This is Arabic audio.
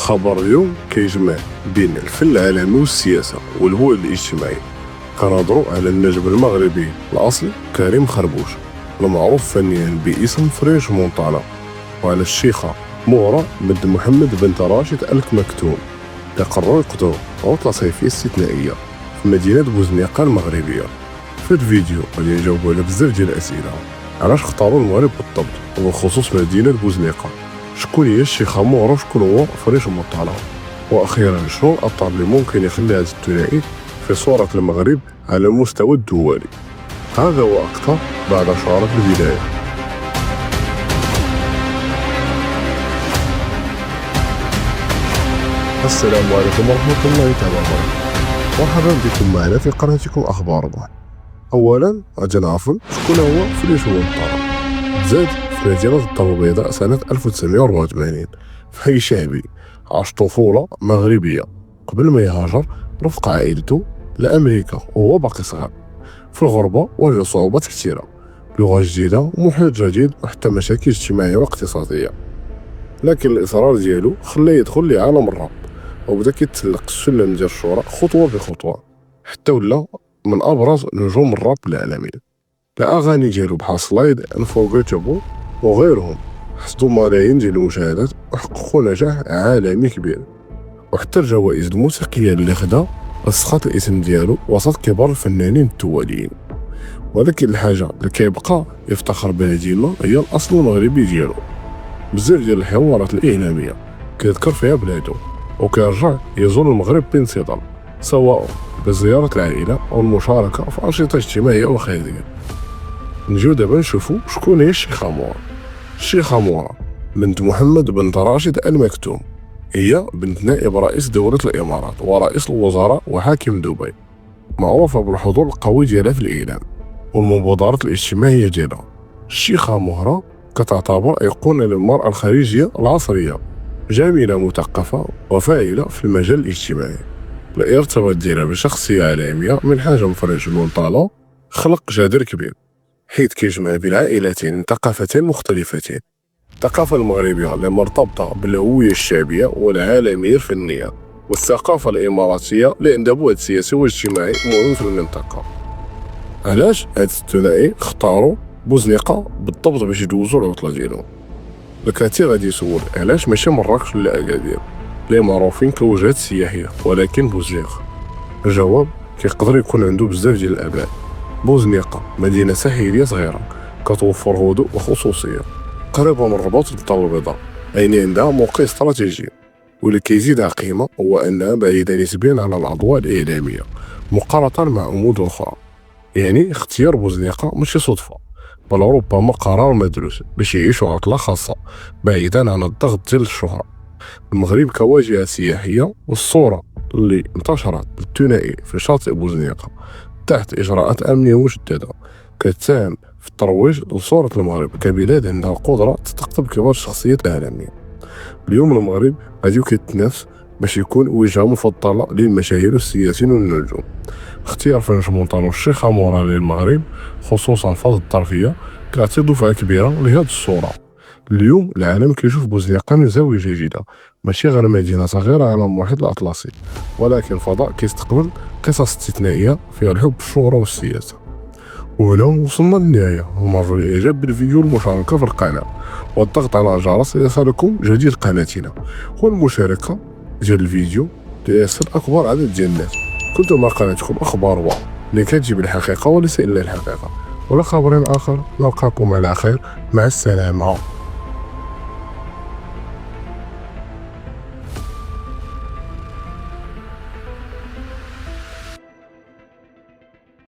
خبر اليوم كيجمع بين الفن العالمي والسياسة والبعد الاجتماعي. كنهضروا على النجم المغربي الأصلي كريم خربوش المعروف فنيا باسم فريش مونطانا، وعلى الشيخة مغرى بنت محمد بنت راشد المكتوم اللي قرروا يقضوا عطلة صيفية استثنائية في مدينة بوزنيقة المغربية. في الفيديو غادي نجاوبوا على بزاف ديال الأسئلة: علاش اختاروا المغرب بالضبط وبالخصوص مدينة بوزنيقة؟ شكون هي الشيخة مغرى وشكون هو فريش مونطانا؟ واخيرا شنو الاطار اللي ممكن يخلي هذا الثنائي في صورة المغرب على المستوى الدولي؟ هذا واكثر بعد شعارات البداية. السلام عليكم ورحمة الله تعالى وبركاته، مرحبا بكم معنا في قناتكم اخبار الضحى. اولا غادي نعرفوا شكون هو فريش مونطانا. تزاد في مدينة الدار البيضاء سنة 1984 في حي شعبي، عاش طفولة مغربية قبل ما يهاجر رفق عائلته لأمريكا وهو باقي صغير. في الغربة واجه صعوبات كثيرة، لغة جديدة ومحيط جديد وحتى مشاكل اجتماعية واقتصادية، لكن الإصرار ديالو خلاه يدخل لعالم الراب وبدا كيتسلق السلم ديال الشهرة خطوة بخطوة حتى ولا من أبرز نجوم الراب العالمي. الأغاني ديالو بحال سلايد انفورغيتابل وغيرهم حصدوا ملايين ديال المشاهدات وحققوا نجاح عالمي كبير، وحتى الجوائز الموسيقية اللي خدا رسخت الاسم ديالو وسط كبار الفنانين الدوليين. ولكن الحاجة اللي كيبقى يفتخر بها ديما هي الأصل المغربي ديالو. بزاف ديال الحوارات الإعلامية كيذكر فيها بلادو وكيرجع يزور المغرب بانتظام، سواء بزيارة العائلة أو المشاركة في أنشطة اجتماعية وخيرية. نجيو دابا نشوفو شكون هي الشيخة مغرى. الشيخة مغرى بنت محمد بنت راشد المكتوم، هي بنت نائب رئيس دولة الإمارات ورئيس الوزراء وحاكم دبي، معروفة بالحضور القوي ديالها في الإعلام والمبادرات الاجتماعية ديالها. الشيخة مغرى كتعتبر أيقونة للمرأة الخليجية العصرية، جميلة مثقفة وفاعلة في المجال الاجتماعي. الارتباط ديالها بشخصية عالمية من حجم فريش مونطانا خلق جدل كبير، حيث كيجمع بين عائلتين ثقافتين مختلفتين، الثقافة المغربية اللي مرتبطة بالهوية الشعبية والعالمية الفنية، والثقافة الإماراتية اللي عندها بعد سياسي واجتماعي مهم في المنطقة. علاش هاد الثنائي اختاروا بوزنيقة بالضبط باش يدوزوا العطلة ديالهم؟ الكثير غادي يسول علاش ماشي مراكش ولا أكادير اللي معروفين كوجهات سياحية ولكن بوزنيقة؟ الجواب كيقدر يكون عنده بزاف ديال الأبعاد. بوزنيقة مدينة ساحلية صغيرة كتوفر هدوء وخصوصية، قريبة من الرباط بالدار البيضاء، يعني عندها موقع استراتيجي. واللي كيزيدها قيمة هو أنها بعيدة نسبيا على الأضواء الإعلامية مقارنة مع أمود أخرى. يعني اختيار بوزنيقة ماشي صدفة، بل ربما قرار مدروس باش يعيشوا عطلة خاصة بعيدا عن الضغط ديال الشهرة. المغرب كواجهة سياحية، والصورة اللي انتشرت بالثنائي في شاطئ بوزنيقة تحت إجراءات أمنية مشددة كتساهم في الترويج لصورة المغرب كبلاد عندها القدرة تستقطب كبار الشخصيات العالمية. اليوم المغرب غادي كيتنافس باش يكون وجهة مفضلة للمشاهير والسياسيين والنجوم. اختيار فريش مونطانا والشيخة مغرى للمغرب خصوصا في هذه الظرفية كيعطي دفعة كبيرة لهذه الصورة. اليوم العالم كيشوف بوزنيقة من زاوية جديدة، ماشي غير مدينة صغيرة على المحيط الأطلسي، ولكن فضاء كيستقبل قصص استثنائية فيها الحب الشهرة والسياسة. وهنا وصلنا للنهاية، ومرجو الإعجاب بالفيديو والمشاركة في القناة والضغط على الجرس ليصلكم جديد قناتنا، والمشاركة ديال الفيديو ليصل أكبر عدد ديال الناس. كنتم مع قناتكم أخبار واو اللي كتجيب الحقيقة وليس إلا الحقيقة. ولا خبر آخر نلقاكم على خير، مع السلامة.